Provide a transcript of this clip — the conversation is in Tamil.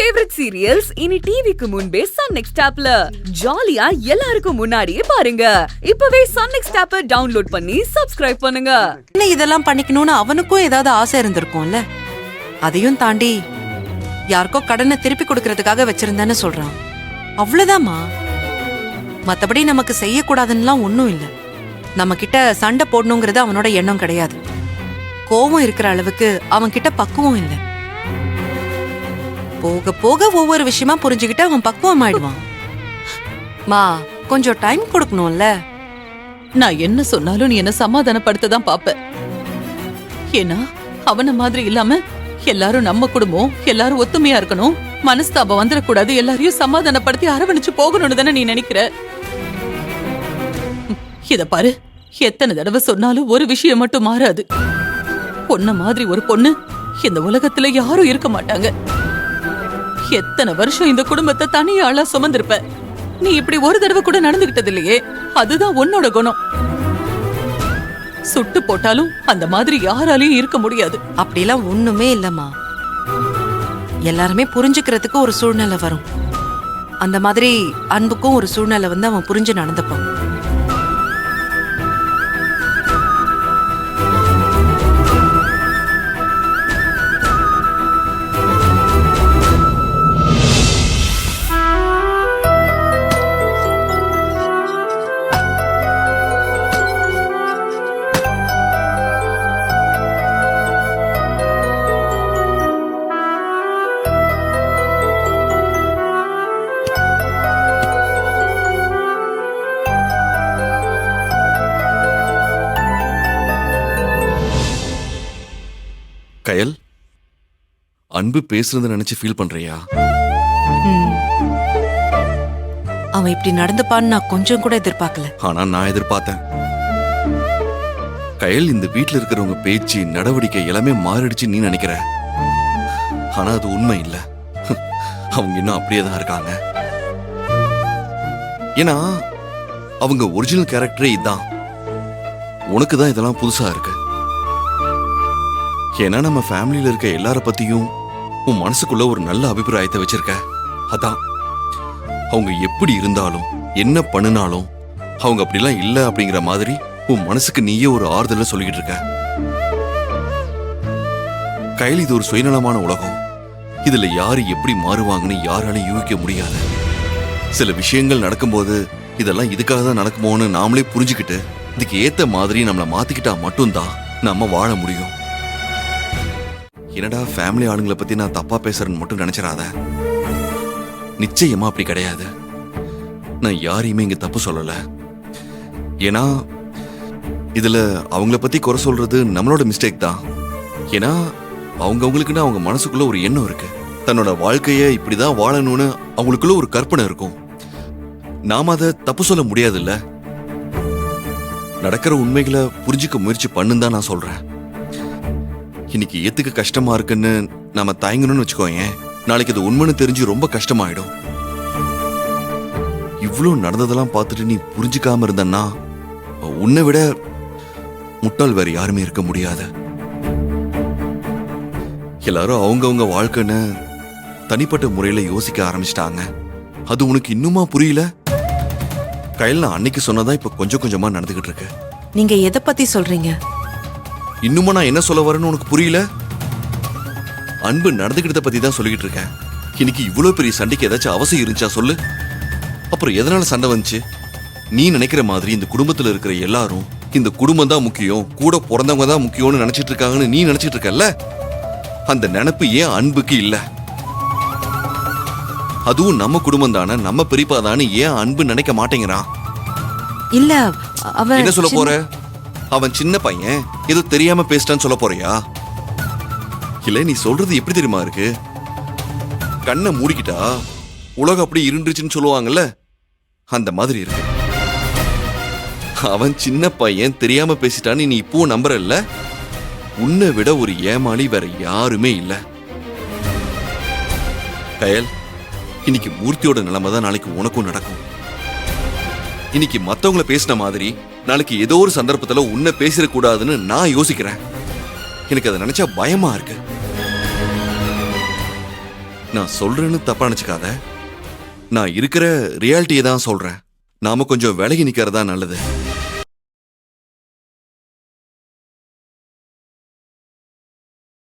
ஃபேவரட் சீரியல்ஸ் இனி டிவிக்கு முன்பே சன் நெக்ஸ்ட் ஆப்ல ஜாலியா எல்லாருக்கும் முன்னாடியே பாருங்க. இப்பவே சன் நெக்ஸ்ட் ஆப்பை டவுன்லோட் பண்ணி சப்ஸ்கிரைப் பண்ணுங்க. இதெல்லாம் பண்ணிக்கணும்னு அவனுக்கும் ஏதாவது ஆசை இருந்திருக்கும்ல. அதையும் தாண்டி யாருக்கோ கடனை திருப்பி கொடுக்கறதுக்காக வச்சிருந்தேன்னு சொல்றான். அவ்வளவுதாம்மா. மத்தபடி நமக்கு செய்யக்கூடாதுன்னுலாம் ஒன்னும் இல்ல. நம்ம கிட்ட சண்டை போடணுங்கிறது அவனோட எண்ணம் கிடையாது. கோவம் இருக்கிற அளவுக்கு அவன் கிட்ட பக்குவம் இல்ல. போக போக ஒவ்வொரு விஷயமா புரிஞ்சுக்கிட்டு அவன் பக்குவம் ஆயிடுவான். மா, கொஞ்சம் டைம் கொடுக்கணும்ல. நான் என்ன சொன்னாலும் நீ என்ன சமாதானப்படுத்ததான் பாப்ப. ஏன்னா அவன மாதிரி இல்லாம எல்லாரும் நம்ம குடும்பம், எல்லாரும் ஒத்துமையா இருக்கணும், மனஸ்தாபம் வந்துடக்கூடாது, எல்லாரையும் சமாதானப்படுத்தி அரவணைச்சு போகணும்னு தானே நீ நினைக்கிற. இத பாரு, எத்தனை தடவை சொன்னாலும் ஒரு விஷயம் மட்டும் மாறாது. பொண்ண மாதிரி ஒரு பொண்ணு இந்த உலகத்துல யாரும் இருக்க மாட்டாங்க. எத்தனை வருஷம் இந்த குடும்பத்தை தனியாளா சுமந்திருப்ப. நீ இப்படி ஒரு தடவை கூட நடந்துகிட்டது இல்லையே. அதுதான் உன்னோட குணம். சுட்டு போட்டாலும் அந்த மாதிரி யாராலையும் இருக்க முடியாது. அப்படிலாம் ஒண்ணுமே இல்லம்மா. எல்லாருமே புரிஞ்சுக்கிறதுக்கு ஒரு சூழ்நிலை வரும். அந்த மாதிரி அன்புக்கும் ஒரு சூழ்நிலை வந்து அவன் புரிஞ்சு நடந்துப்பான். கயல், அன்பு பேசுறத நினைச்சு ஃபீல் பண்றியா? அவன் இப்படி நடந்துப்பான்னு நான் கொஞ்சம் கூட எதிர்பார்க்கல. ஆனா நான் எதிர்பார்த்தேன். கயல், இந்த வீட்டுல இருக்கிறவங்க பேச்சு, நடவடிக்கை எல்லாமே மாறிடுச்சு நீ நினைக்கிற. ஆனா அது உண்மை இல்ல. அவங்க இன்னும் அப்படியே தான் இருக்காங்க. ஏன்னா அவங்க ஒரிஜினல் கேரக்டரே இதுதான். உனக்கு தான் இதெல்லாம் புதுசா இருக்கு. ஏன்னா நம்ம ஃபேமிலியில இருக்க எல்லார பத்தியும் உன் மனசுக்குள்ள ஒரு நல்ல அபிப்பிராயத்தை வச்சிருக்க. அதான் அவங்க எப்படி இருந்தாலும் என்ன பண்ணினாலும் அவங்க அப்படிலாம் இல்ல அப்படிங்கிற மாதிரி உன் மனசுக்கு நீயே ஒரு ஆறுதல சொல்லிக்கிட்டு இருக்க. கையில் இது ஒரு சுயநலமான உலகம். இதுல யாரு எப்படி மாறுவாங்கன்னு யாராலையும் யூகிக்க முடியாது. சில விஷயங்கள் நடக்கும்போது இதெல்லாம் இதுக்காக தான் நடக்குமோன்னு நாமளே புரிஞ்சுக்கிட்டு இதுக்கு ஏத்த மாதிரி நம்மளை மாத்திக்கிட்டா மட்டும்தான் நம்ம வாழ முடியும். என்னடா ஃபேமிலி ஆளுங்களை பத்தி நான் தப்பா பேசுறேன்னு மட்டும் நினைச்சிடாத. நிச்சயமா அப்படி கிடையாது. நான் யாரையுமே இங்க தப்பு சொல்லல. ஏன்னா இதுல அவங்கள பத்தி குறை சொல்றது நம்மளோட மிஸ்டேக் தான். ஏன்னா அவங்களுக்குன்னு அவங்க மனசுக்குள்ள ஒரு எண்ணம் இருக்கு. தன்னோட வாழ்க்கைய இப்படிதான் வாழணும்னு அவங்களுக்குள்ள ஒரு கற்பனை இருக்கும். நாம அதை தப்பு சொல்ல முடியாதுல்ல. நடக்கிற உண்மைகளை புரிஞ்சுக்க முயற்சி பண்ணுன்னு தான் நான் சொல்றேன். இன்னைக்கு ஏத்துக்க கஷ்டமா இருக்குன்னு நாம தயங்கணும்னு வச்சுக்கோங்க, நாளைக்கு அது உண்மைன்னு தெரிஞ்சு ரொம்ப கஷ்டமாயிடும். இவ்வளவு நடந்ததெல்லாம் பார்த்துட்டு நீ புரிஞ்சுக்காம இருந்தன்னா உன்னை விட முட்டாள் வேற யாருமே இருக்க முடியாது. எல்லாரும் அவங்கவுங்க வாழ்க்கைன்னு தனிப்பட்ட முறையில யோசிக்க ஆரம்பிச்சிட்டாங்க. அது உனக்கு இன்னுமா புரியல? கையில் நான் அன்னைக்கு சொன்னதான் இப்ப கொஞ்சம் கொஞ்சமா நடந்துகிட்டு இருக்கு. நீங்க எதை பத்தி சொல்றீங்க? இன்னுமா நான் என்ன சொல்ல வரேன்னு உனக்கு புரியல? அன்பு நடந்துகிட்டத பத்தி தான் சொல்லிக்கிட்டு இருக்கேன். இன்னைக்கு இவ்வளவு பெரிய சண்டைக்கு ஏதாச்சும் அவசியம் இருந்துச்சா சொல்லு? அப்புறம் எதனால சண்டை வந்துச்சு? நீ நினைக்கிற மாதிரி இந்த குடும்பத்துல இருக்கிற எல்லாரும் இந்த குடும்பம் தான் முக்கியம், கூட பிறந்தவங்க தான் முக்கியம்னு நினைச்சிட்டு இருக்காங்கன்னு நீ நினைச்சிட்டு இருக்கல்ல? அந்த நினைப்பு ஏன் அன்புக்கு இல்ல? அதுவும் நம்ம குடும்பம் தானே, நம்ம பெரியப்பா தானே, ஏன் அன்பு நினைக்க மாட்டேங்கிறான்? இல்ல, அவன் என்ன சொல்ல போற? அவன் சின்ன பையன், ஏதோ தெரியாம பேசிட்டான்னு சொல்ல போறியா? இல்ல, நீ சொல்றது எப்படி தெரியுமா இருக்கு? கண்ணை மூடிக்கிட்டா உலகம் அப்படி இருந்துச்சுன்னு சொல்லுவாங்கல்ல, அந்த மாதிரி இருக்கு. அவன் சின்ன பையன், தெரியாம பேசிட்டான்னு நீ இப்போ நம்புறல்ல? உன்னை விட ஒரு ஏமாளி வேற யாருமே இல்ல. கயல், இன்னைக்கு மூர்த்தியோட நிலைமை தான் நாளைக்கு உனக்கும் நடக்கும். இன்னைக்கு மத்தவங்கள பேசின மாதிரி நாளைக்கு ஏதோ ஒரு சந்தர்ப்பத்துல உன்னை பேசிடக்கூடாதுன்னு நான் யோசிக்கிறேன். எனக்கு அதை நினைச்சா பயமா இருக்கு. நான் சொல்றேன்னு தப்பா நினைச்சுக்காத. நான் இருக்கிற ரியாலிட்டியை தான் சொல்றேன். நாம கொஞ்சம் விலகி நிக்கிறதா நல்லது.